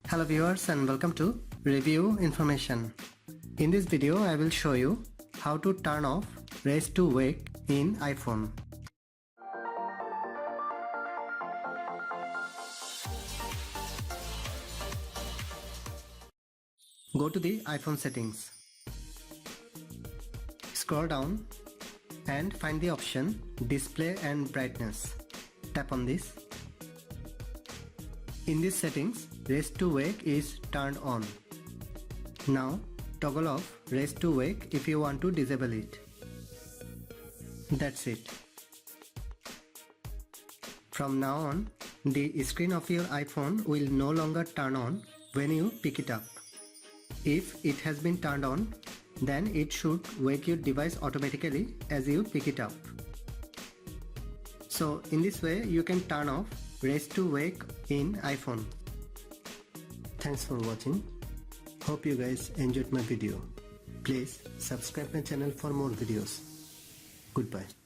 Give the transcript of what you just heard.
Hello viewers and welcome to Review Information. In this video I will show you how to turn off Raise to Wake in iPhone. Go to the iPhone settings. Scroll down and find the option Display and Brightness. Tap on this. In these settings, Raise to Wake is turned on. Now toggle off Raise to Wake if you want to disable it. That's it. From now on, the screen of your iPhone will no longer turn on when you pick it up. If it has been turned on, then it should wake your device automatically as you pick it up. So in this way you can turn off Raise to Wake in iPhone. Thanks for watching. Hope you guys enjoyed my video. Please subscribe my channel for more videos. Goodbye.